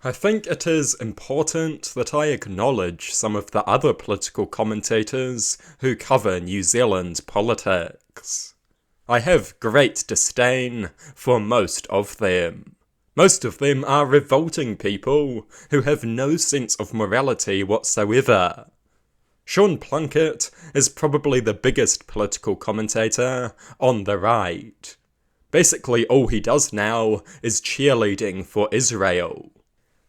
I think it is important that I acknowledge some of the other political commentators who cover New Zealand politics. I have great disdain for most of them. Most of them are revolting people who have no sense of morality whatsoever. Sean Plunket is probably the biggest political commentator on the right. Basically all he does now is cheerleading for Israel.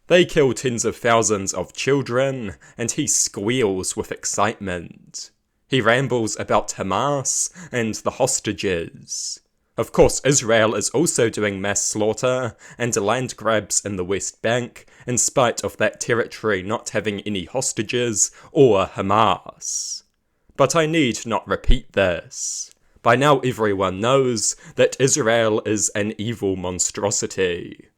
They kill tens of thousands of children, and he squeals with excitement. He rambles about Hamas and the hostages. Of course, Israel is also doing mass slaughter and land grabs in the West Bank, in spite of that territory not having any hostages or Hamas. But I need not repeat this. By now everyone knows that Israel is an evil monstrosity.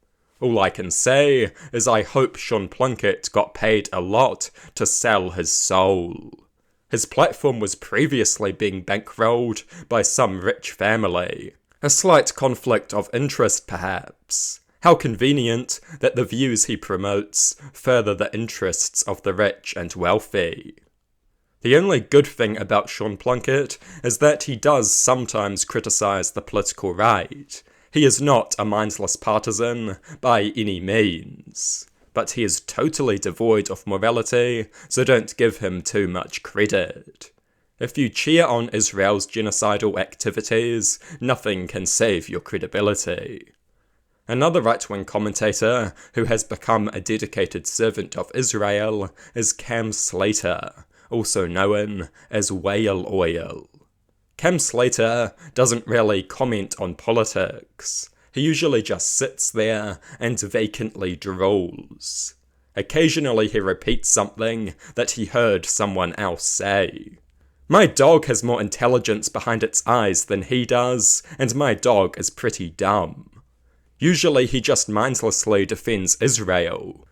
All I can say is I hope Sean Plunket got paid a lot to sell his soul. His platform was previously being bankrolled by some rich family. A slight conflict of interest, perhaps. How convenient that the views he promotes further the interests of the rich and wealthy. The only good thing about Sean Plunket is that he does sometimes criticise the political right. He is not a mindless partisan by any means, but he is totally devoid of morality, so don't give him too much credit. If you cheer on Israel's genocidal activities, nothing can save your credibility. Another right-wing commentator who has become a dedicated servant of Israel is Cam Slater, also known as Whale Oil. Cam Slater doesn't really comment on politics. He usually just sits there and vacantly drools. Occasionally he repeats something that he heard someone else say. My dog has more intelligence behind its eyes than he does, and my dog is pretty dumb. Usually he just mindlessly defends Israel.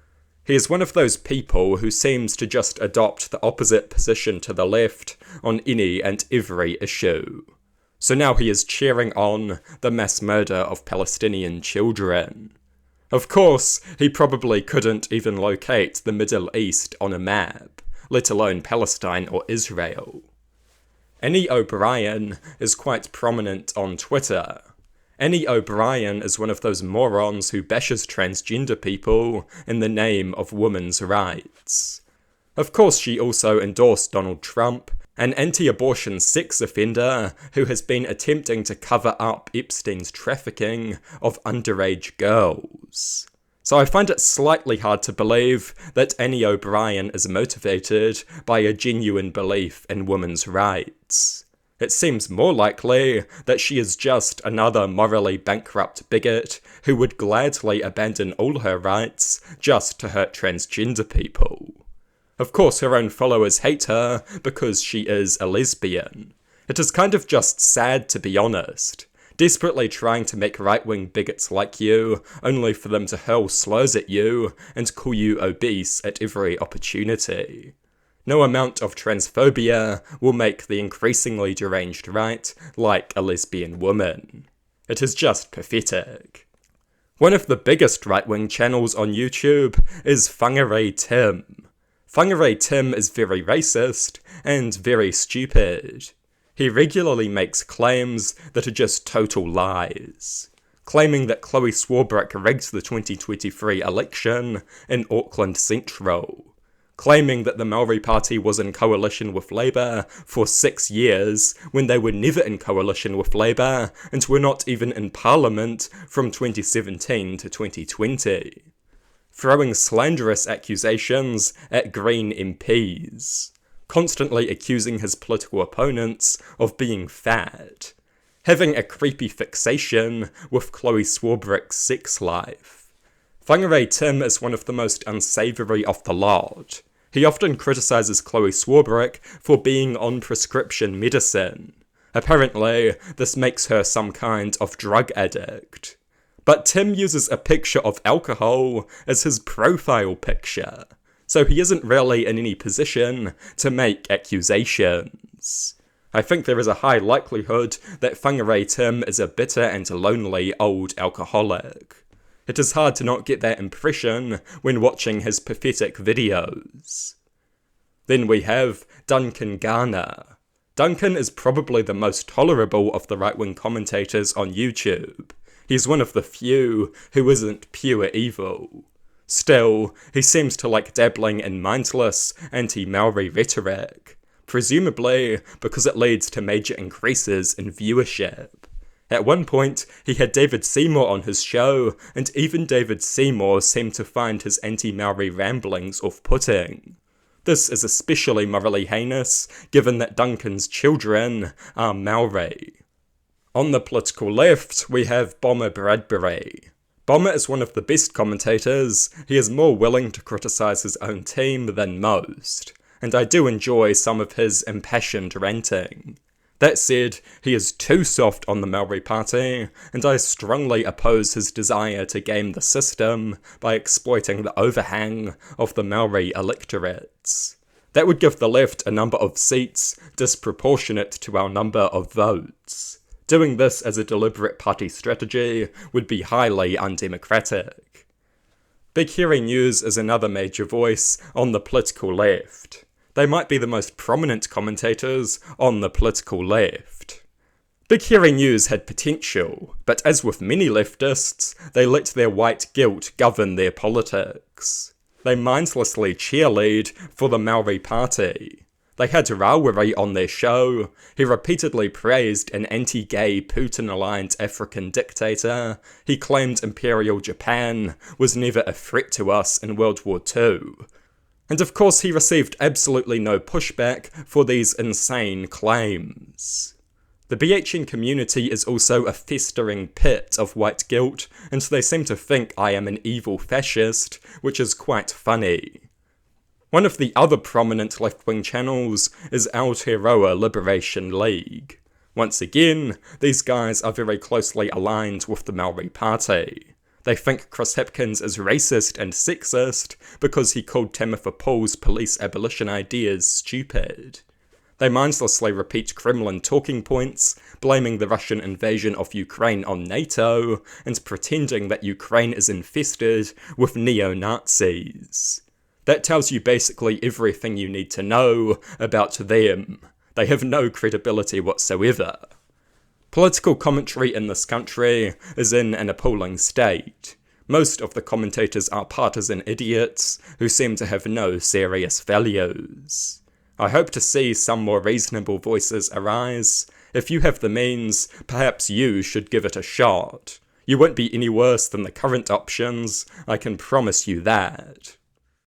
He is one of those people who seems to just adopt the opposite position to the left on any and every issue. So now he is cheering on the mass murder of Palestinian children. Of course, he probably couldn't even locate the Middle East on a map, let alone Palestine or Israel. Annie O'Brien is quite prominent on Twitter. Annie O'Brien is one of those morons who bashes transgender people in the name of women's rights. Of course, she also endorsed Donald Trump, an anti-abortion sex offender who has been attempting to cover up Epstein's trafficking of underage girls. So I find it slightly hard to believe that Annie O'Brien is motivated by a genuine belief in women's rights. It seems more likely that she is just another morally bankrupt bigot who would gladly abandon all her rights just to hurt transgender people. Of course, her own followers hate her because she is a lesbian. It is kind of just sad, to be honest. Desperately trying to make right-wing bigots like you, only for them to hurl slurs at you and call you obese at every opportunity. No amount of transphobia will make the increasingly deranged right like a lesbian woman. It is just pathetic. One of the biggest right-wing channels on YouTube is Whangarei Tim. Whangarei Tim is very racist and very stupid. He regularly makes claims that are just total lies. Claiming that Chloe Swarbrick rigged the 2023 election in Auckland Central. Claiming that the Maori Party was in coalition with Labour for 6 years, when they were never in coalition with Labour, and were not even in Parliament from 2017 to 2020. Throwing slanderous accusations at Green MPs. Constantly accusing his political opponents of being fat. Having a creepy fixation with Chloe Swarbrick's sex life. Whangarei Tim is one of the most unsavoury of the lot. He often criticises Chloe Swarbrick for being on prescription medicine. Apparently, this makes her some kind of drug addict. But Tim uses a picture of alcohol as his profile picture, so he isn't really in any position to make accusations. I think there is a high likelihood that Whangarei Tim is a bitter and lonely old alcoholic. It is hard to not get that impression when watching his pathetic videos. Then we have Duncan Garner. Duncan is probably the most tolerable of the right-wing commentators on YouTube. He's one of the few who isn't pure evil. Still, he seems to like dabbling in mindless anti-Maori rhetoric, presumably because it leads to major increases in viewership. At one point, he had David Seymour on his show, and even David Seymour seemed to find his anti-Maori ramblings off-putting. This is especially morally heinous, given that Duncan's children are Maori. On the political left, we have Bomber Bradbury. Bomber is one of the best commentators. He is more willing to criticise his own team than most, and I do enjoy some of his impassioned ranting. That said, he is too soft on the Maori Party, and I strongly oppose his desire to game the system by exploiting the overhang of the Maori electorates. That would give the left a number of seats disproportionate to our number of votes. Doing this as a deliberate party strategy would be highly undemocratic. Big Hairy News is another major voice on the political left. They might be the most prominent commentators on the political left. Big Hairy News had potential, but as with many leftists, they let their white guilt govern their politics. They mindlessly cheerlead for the Maori Party. They had Whangarei on their show. He repeatedly praised an anti-gay Putin-aligned African dictator. He claimed Imperial Japan was never a threat to us in World War II. And of course he received absolutely no pushback for these insane claims. The BHN community is also a festering pit of white guilt, and they seem to think I am an evil fascist, which is quite funny. One of the other prominent left-wing channels is Aotearoa Liberation League. Once again, these guys are very closely aligned with the Maori Party. They think Chris Hipkins is racist and sexist because he called Tamitha Paul's police abolition ideas stupid. They mindlessly repeat Kremlin talking points, blaming the Russian invasion of Ukraine on NATO, and pretending that Ukraine is infested with neo-Nazis. That tells you basically everything you need to know about them. They have no credibility whatsoever. Political commentary in this country is in an appalling state. Most of the commentators are partisan idiots who seem to have no serious values. I hope to see some more reasonable voices arise. If you have the means, perhaps you should give it a shot. You won't be any worse than the current options, I can promise you that.